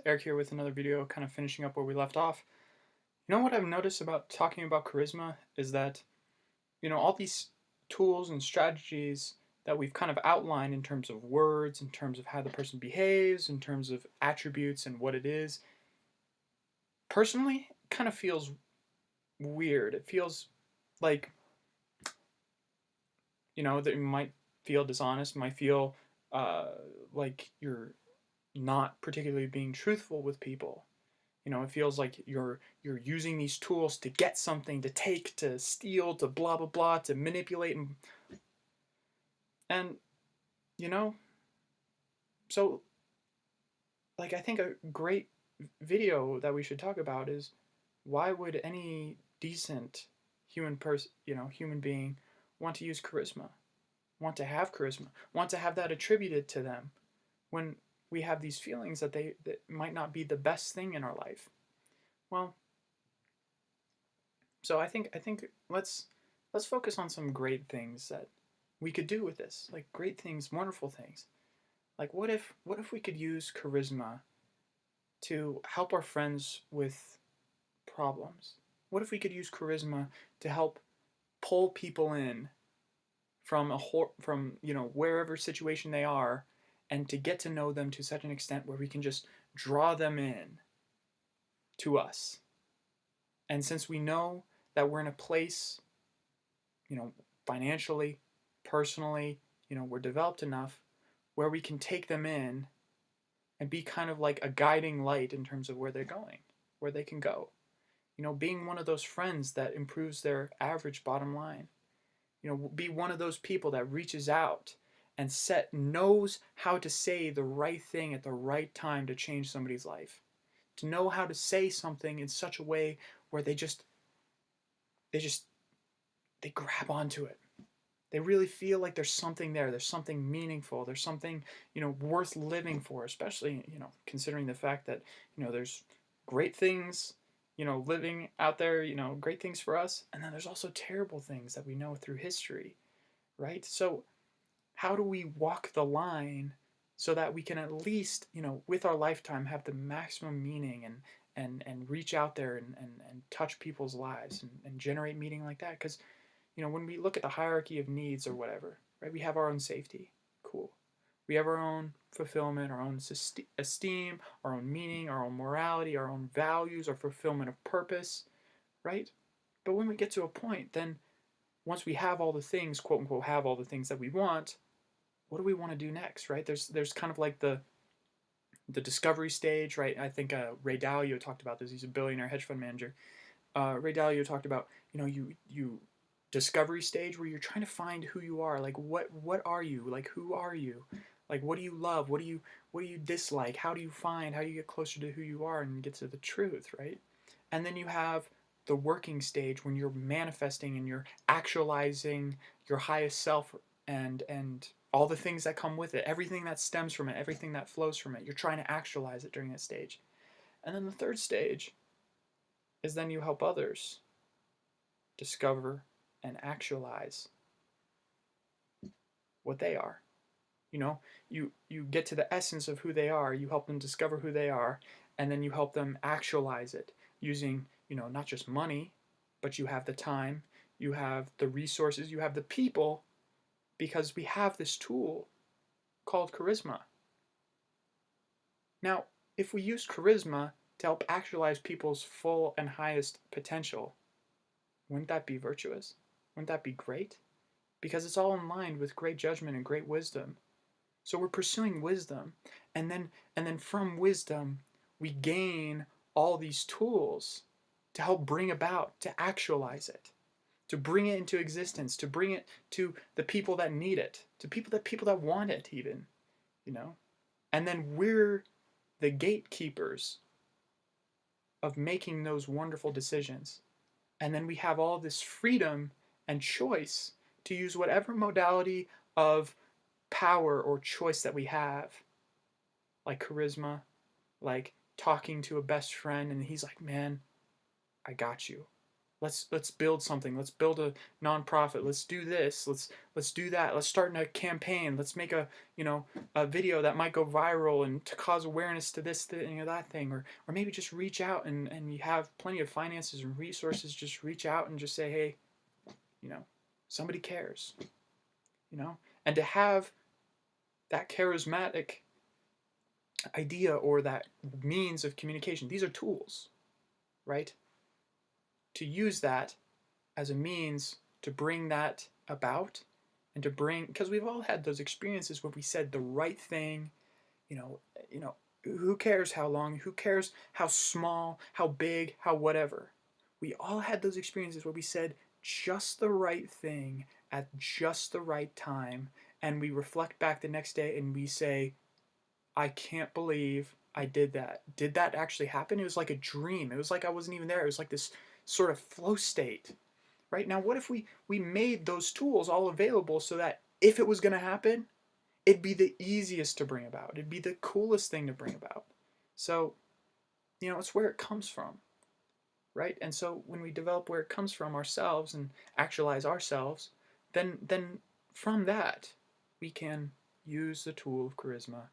Eric here with another video, kind of finishing up where we left off. You know what I've noticed about talking about charisma is that, all these tools and strategies that we've kind of outlined in terms of words, in terms of how the person behaves, in terms of attributes and what it is, personally, kind of feels weird. It feels like, that you might feel dishonest, might feel like you're not particularly being truthful with people. It feels like you're using these tools to get something, to take, to steal, to blah blah blah, to manipulate, and you know, so like I think a great video that we should talk about is why would any decent human being want to use charisma, want to have charisma, want to have that attributed to them when we have these feelings that might not be the best thing in our life. Well, so I think let's focus on some great things that we could do with this. Like great things, wonderful things. Like what if we could use charisma to help our friends with problems? What if we could use charisma to help pull people in from wherever situation they are, and to get to know them to such an extent where we can just draw them in to us. And since we know that we're in a place, financially, personally, we're developed enough where we can take them in and be kind of like a guiding light in terms of where they're going, where they can go. Being one of those friends that improves their average bottom line. Be one of those people that reaches out and knows how to say the right thing at the right time to change somebody's life. To know how to say something in such a way where they just they grab onto it. They really feel like there's something there. There's something meaningful. There's something, worth living for, especially, considering the fact that, there's great things, living out there, great things for us. And then there's also terrible things that we know through history, right? So how do we walk the line so that we can at least, with our lifetime have the maximum meaning and reach out there and touch people's lives and generate meaning like that? Because when we look at the hierarchy of needs or whatever, right, we have our own safety. Cool. We have our own fulfillment, our own esteem, our own meaning, our own morality, our own values, our fulfillment of purpose, right? But when we get to a point, then once we have all the things, quote unquote, have all the things that we want, what do we want to do next, right? There's kind of like the discovery stage, right? I think Ray Dalio talked about this. He's a billionaire hedge fund manager. Ray Dalio talked about, you discovery stage where you're trying to find who you are. Like what are you? Like who are you? Like what do you love? What do you dislike? How do you get closer to who you are and get to the truth, right? And then you have the working stage when you're manifesting and you're actualizing your highest self and all the things that come with it, everything that stems from it, everything that flows from it. You're trying to actualize it during that stage. And then the third stage is then you help others discover and actualize what they are. You get to the essence of who they are, you help them discover who they are, and then you help them actualize it using, not just money, but you have the time, you have the resources, you have the people, because we have this tool called charisma. Now, if we use charisma to help actualize people's full and highest potential, wouldn't that be virtuous? Wouldn't that be great? Because it's all in line with great judgment and great wisdom. So we're pursuing wisdom, and then from wisdom we gain all these tools to help bring about, to actualize it, to bring it into existence, to bring it to the people that need it, to people that want it even, And then we're the gatekeepers of making those wonderful decisions. And then we have all this freedom and choice to use whatever modality of power or choice that we have, like charisma, like talking to a best friend and he's like, man, I got you. Let's build something. Let's build a nonprofit. Let's do this. Let's do that. Let's start a campaign. Let's make a video that might go viral and to cause awareness to this thing or that thing, or maybe just reach out and you have plenty of finances and resources. Just reach out and just say, hey, somebody cares, and to have that charismatic idea or that means of communication. These are tools, right? To use that as a means to bring that about and to bring, because we've all had those experiences where we said the right thing, who cares how long, who cares how small, how big, how whatever. We all had those experiences where we said just the right thing at just the right time, and we reflect back the next day and we say, I can't believe I did that. Did that actually happen? It was like a dream. It was like I wasn't even there. It was like this sort of flow state. Right? Now, what if we made those tools all available so that if it was going to happen, it'd be the easiest to bring about. It'd be the coolest thing to bring about. So, it's where it comes from, right? And so when we develop where it comes from ourselves and actualize ourselves, then from that, we can use the tool of charisma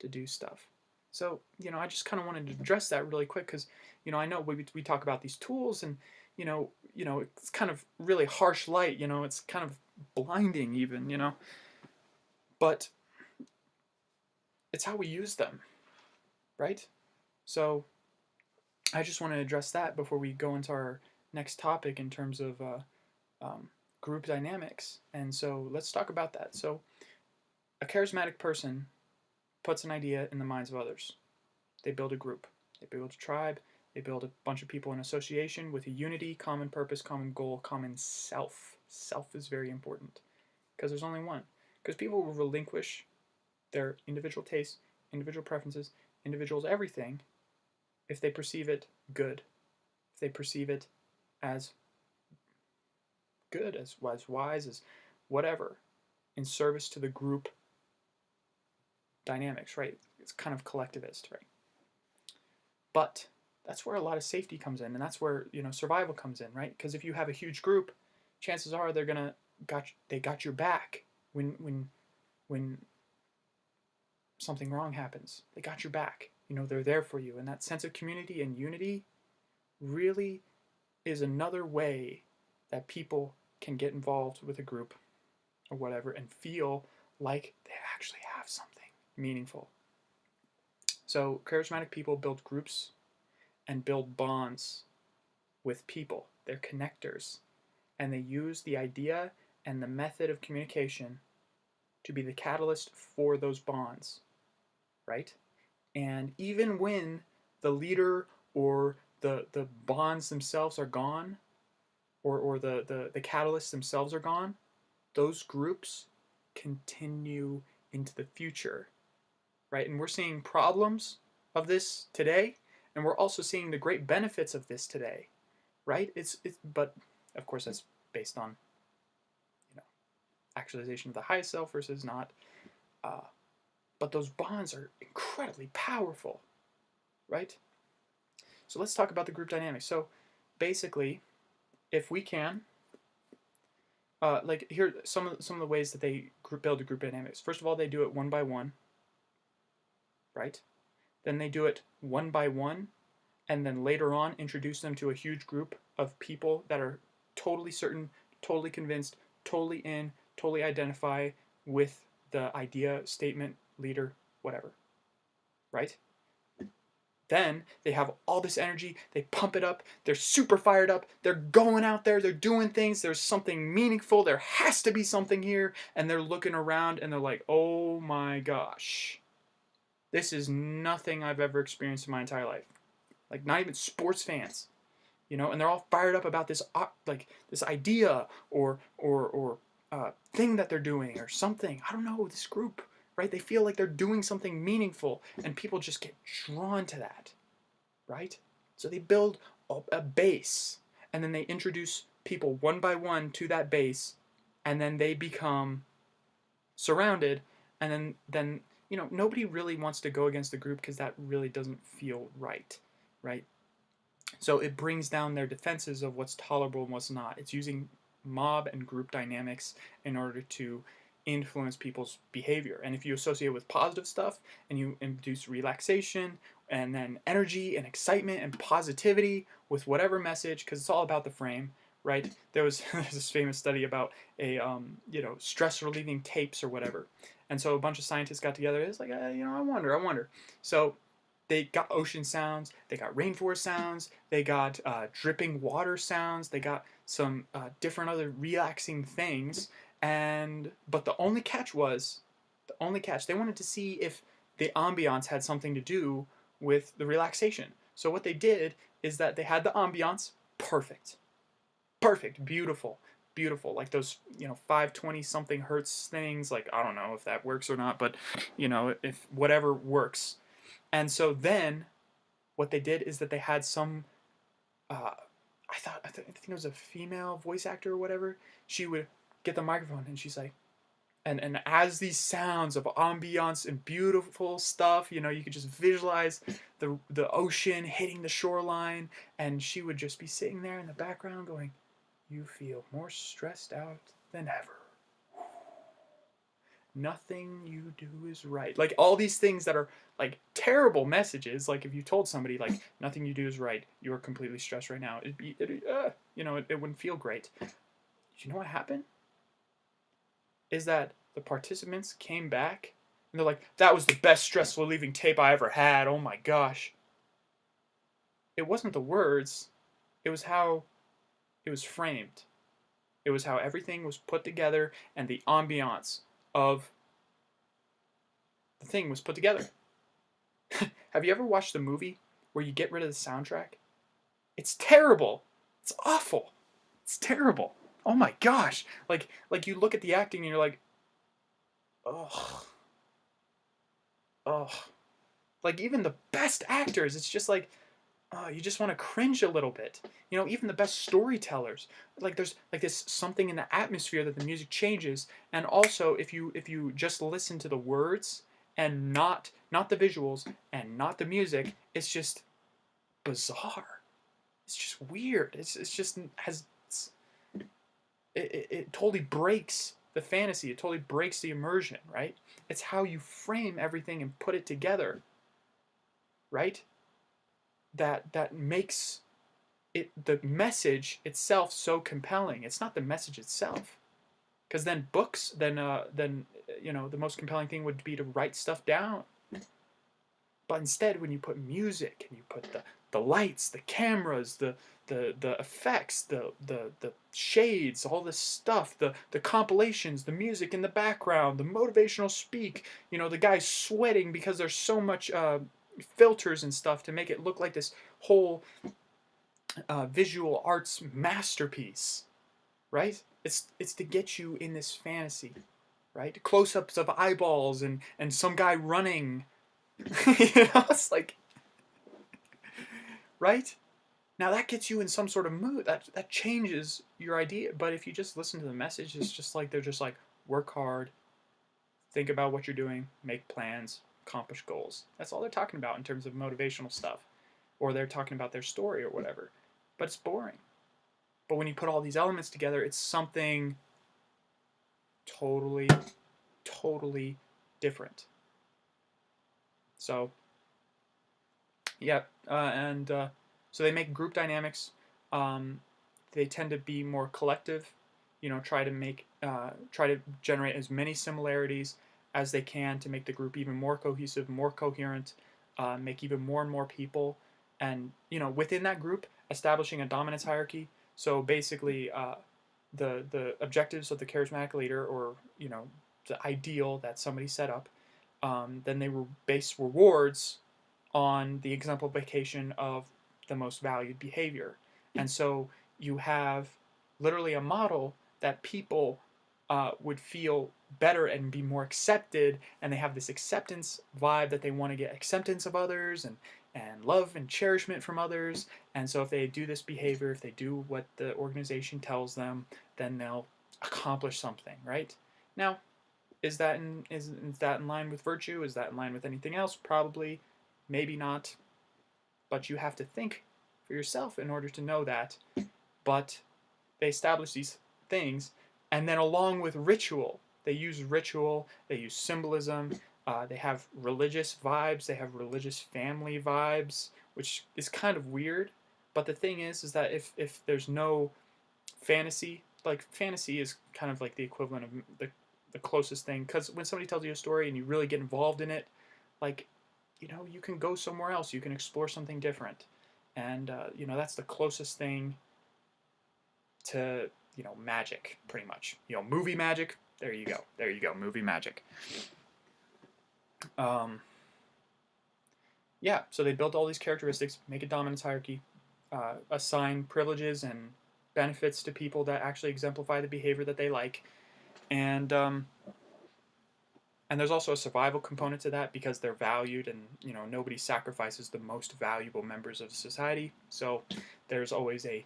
to do stuff. So, I just kind of wanted to address that really quick because, I know we talk about these tools and, it's kind of really harsh light, it's kind of blinding even, but it's how we use them, right? So I just want to address that before we go into our next topic in terms of group dynamics. And so let's talk about that. So a charismatic person puts an idea in the minds of others. They build a group. They build a tribe. They build a bunch of people in association with a unity, common purpose, common goal, common self. Self is very important because there's only one. Because people will relinquish their individual tastes, individual preferences, individuals, everything, if they perceive it good, if they perceive it as good, as wise, as whatever, in service to the group dynamics, right? It's kind of collectivist, right? But that's where a lot of safety comes in, and that's where survival comes in, right? Because if you have a huge group, chances are they got your back when something wrong happens. They got your back. They're there for you, and that sense of community and unity really is another way that people can get involved with a group or whatever and feel like they actually have something meaningful. So charismatic people build groups and build bonds with people. They're connectors, and they use the idea and the method of communication to be the catalyst for those bonds, right? And even when the leader or the bonds themselves are gone, or the catalysts themselves are gone, those groups continue into the future, right? And we're seeing problems of this today, and we're also seeing the great benefits of this today, right? But of course that's based on actualization of the highest self versus not. But those bonds are incredibly powerful, right? So let's talk about the group dynamics. So basically, if we can, like here are some of the ways that they build a group dynamics. First of all, they do it one by one, right? Then they do it one by one, and then later on introduce them to a huge group of people that are totally certain, totally convinced, totally in, totally identify with the idea, statement, leader, whatever, right? Then they have all this energy, they pump it up, they're super fired up, they're going out there, they're doing things, there's something meaningful, there has to be something here, and they're looking around and they're like, oh my gosh, this is nothing I've ever experienced in my entire life. Like, not even sports fans, and they're all fired up about this, this idea or thing that they're doing or something. I don't know, this group, right? They feel like they're doing something meaningful, and people just get drawn to that, right? So they build a base, and then they introduce people one by one to that base, and then they become surrounded, and then nobody really wants to go against the group because that really doesn't feel right, right? So it brings down their defenses of what's tolerable and what's not. It's using mob and group dynamics in order to influence people's behavior. And if you associate with positive stuff and you induce relaxation and then energy and excitement and positivity with whatever message, because it's all about the frame, right? There's this famous study about a stress relieving tapes or whatever, and so a bunch of scientists got together. It's like I wonder. So they got ocean sounds, they got rainforest sounds, they got dripping water sounds, they got some different other relaxing things, and but the only catch they wanted to see if the ambiance had something to do with the relaxation. So what they did is that they had the ambiance perfect, perfect, beautiful, beautiful, like those 520 something hertz things. Like I don't know if that works or not, but if whatever works. And so then what they did is that they had some I think it was a female voice actor or whatever. She would get the microphone and she's like, and as these sounds of ambiance and beautiful stuff, you could just visualize the ocean hitting the shoreline, and she would just be sitting there in the background going, "You feel more stressed out than ever. Nothing you do is right." Like all these things that are like terrible messages. Like if you told somebody like nothing you do is right, you're completely stressed right now. It wouldn't feel great. You know what happened? Is that the participants came back and they're like, "That was the best stress relieving tape I ever had. Oh my gosh." It wasn't the words. It was how it was framed. It was how everything was put together and the ambiance of the thing was put together. Have you ever watched a movie where you get rid of the soundtrack? It's terrible. It's awful. It's terrible. Oh my gosh. Like you look at the acting and you're like, "Ugh. Ugh." Like even the best actors, it's just like, oh, you just want to cringe a little bit. Even the best storytellers, like there's like this something in the atmosphere that the music changes, and also if you just listen to the words and not the visuals and not the music, it's just bizarre. It's just weird. It's just has it totally breaks the fantasy. It totally breaks the immersion, right? It's how you frame everything and put it together, right? That makes it the message itself so compelling. It's not the message itself, because then books, then the most compelling thing would be to write stuff down. But instead, when you put music and you put the lights, the cameras, the effects, the shades, all this stuff, the compilations, the music in the background, the motivational speak, the guys sweating because there's so much filters and stuff to make it look like this whole visual arts masterpiece, right? It's to get you in this fantasy, right? Close-ups of eyeballs and some guy running. It's like, right? Now that gets you in some sort of mood. That changes your idea. But if you just listen to the message, it's just like they're just like, work hard, think about what you're doing, make plans, accomplish goals. That's all they're talking about in terms of motivational stuff. Or they're talking about their story or whatever. But it's boring. But when you put all these elements together, it's something totally, totally different. So, yeah, and so they make group dynamics. They tend to be more collective. Try to generate as many similarities as they can to make the group even more cohesive, more coherent, make even more and more people, and within that group, establishing a dominance hierarchy. So basically, the objectives of the charismatic leader, or the ideal that somebody set up, then they will base rewards on the exemplification of the most valued behavior. And so you have literally a model that people would feel better and be more accepted, and they have this acceptance vibe that they want to get acceptance of others and love and cherishment from others. And so if they do this behavior, if they do what the organization tells them, then they'll accomplish something, right? Now, is that in line with virtue? Is that in line with anything else? Probably, maybe not. But you have to think for yourself in order to know that. But they establish these things, and then along with ritual, they use ritual, they use symbolism, they have religious vibes, they have religious family vibes, which is kind of weird. But the thing is that if there's no fantasy, like fantasy is kind of like the equivalent of the closest thing, because when somebody tells you a story and you really get involved in it, like, you know, you can go somewhere else, you can explore something different, and you know, that's the closest thing to, you know, magic, pretty much. You know, movie magic. There you go. There you go. Movie magic. Yeah. So they built all these characteristics, make a dominance hierarchy, assign privileges and benefits to people that actually exemplify the behavior that they like, and there's also a survival component to that because they're valued, and you know, nobody sacrifices the most valuable members of society. So there's always a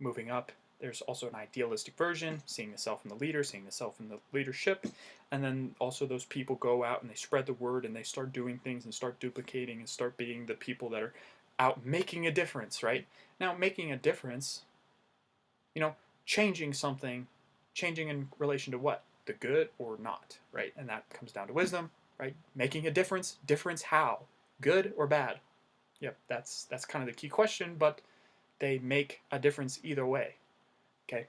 moving up. There's also an idealistic version, seeing the self in the leader, seeing the self in the leadership, and then also those people go out and they spread the word and they start doing things and start duplicating and start being the people that are out making a difference, right? Now, making a difference, you know, changing something, changing in relation to what? The good or not, right? And that comes down to wisdom, right? Making a difference, difference how? Good or bad? Yep, that's kind of the key question, but they make a difference either way. Okay.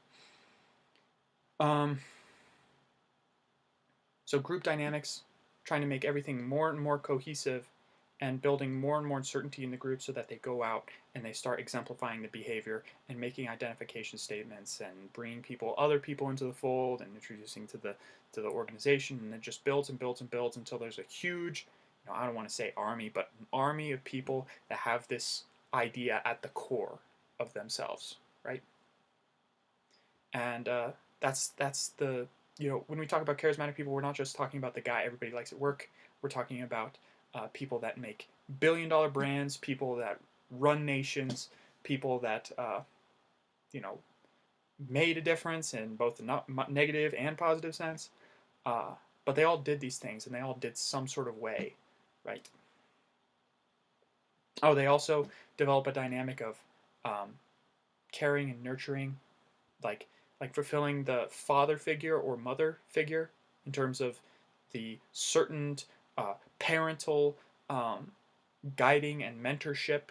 So group dynamics, trying to make everything more and more cohesive and building more and more certainty in the group so that they go out and they start exemplifying the behavior and making identification statements and bringing other people into the fold and introducing to the organization, and it just builds and builds and builds until there's a huge, you know, I don't want to say army, but an army of people that have this idea at the core of themselves, right? And that's the, you know, when we talk about charismatic people, we're not just talking about the guy everybody likes at work. We're talking about people that make billion-dollar brands, people that run nations, people that you know, made a difference in both the negative and positive sense. But they all did these things, and they all did some sort of way, right? Oh, they also develop a dynamic of caring and nurturing, like fulfilling the father figure or mother figure in terms of the certain parental guiding and mentorship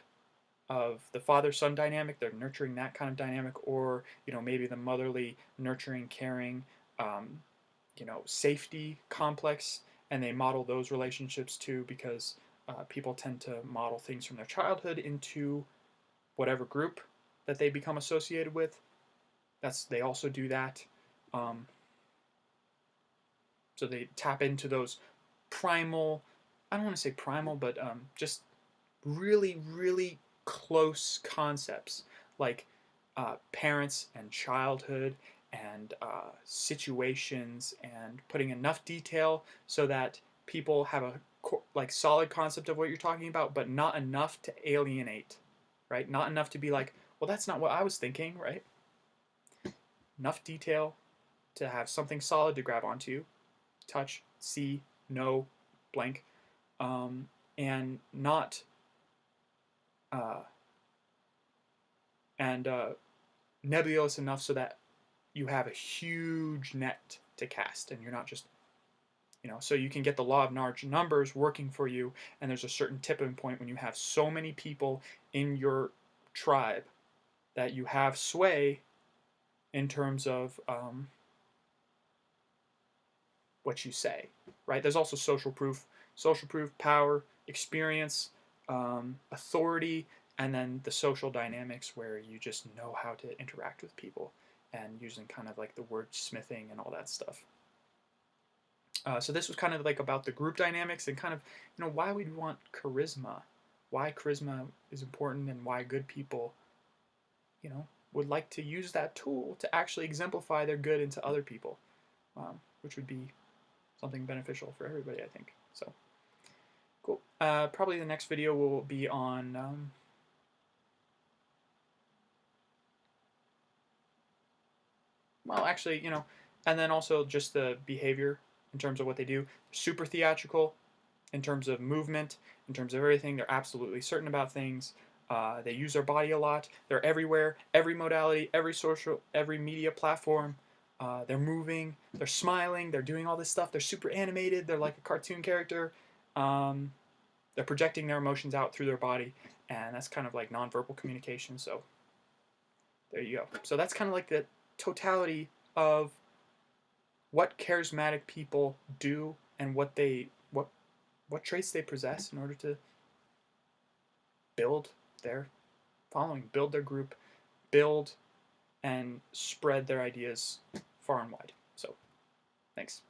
of the father-son dynamic. They're nurturing that kind of dynamic, or you know, maybe the motherly nurturing, caring, you know, safety complex, and they model those relationships too, because people tend to model things from their childhood into whatever group that they become associated with. They also do that. So they tap into those primal, I don't want to say primal, but just really, really close concepts like parents and childhood and situations, and putting enough detail so that people have a like solid concept of what you're talking about, but not enough to alienate, right? Not enough to be like, well, that's not what I was thinking, right? Enough detail to have something solid to grab onto, touch, see, know, blank, and not nebulous enough so that you have a huge net to cast, and you're not just, you know, so you can get the law of large numbers working for you, and there's a certain tipping point when you have so many people in your tribe that you have sway in terms of what you say, right? There's also social proof, power, experience, authority, and then the social dynamics where you just know how to interact with people and using kind of like the wordsmithing and all that stuff. So this was kind of like about the group dynamics and kind of, you know, why we want charisma, why charisma is important, and why good people, you know, would like to use that tool to actually exemplify their good into other people, which would be something beneficial for everybody, I think. So, cool. Probably the next video will be on well, actually, you know, and then also just the behavior in terms of what they do. Super theatrical in terms of movement, in terms of everything. They're absolutely certain about things. They use their body a lot. They're everywhere, every modality, every media platform. They're moving, they're smiling, they're doing all this stuff. They're super animated. They're like a cartoon character. They're projecting their emotions out through their body, and that's kind of like nonverbal communication. So there you go. So that's kind of like the totality of what charismatic people do and what traits they possess in order to build their following, build their group, build and spread their ideas far and wide. So, thanks.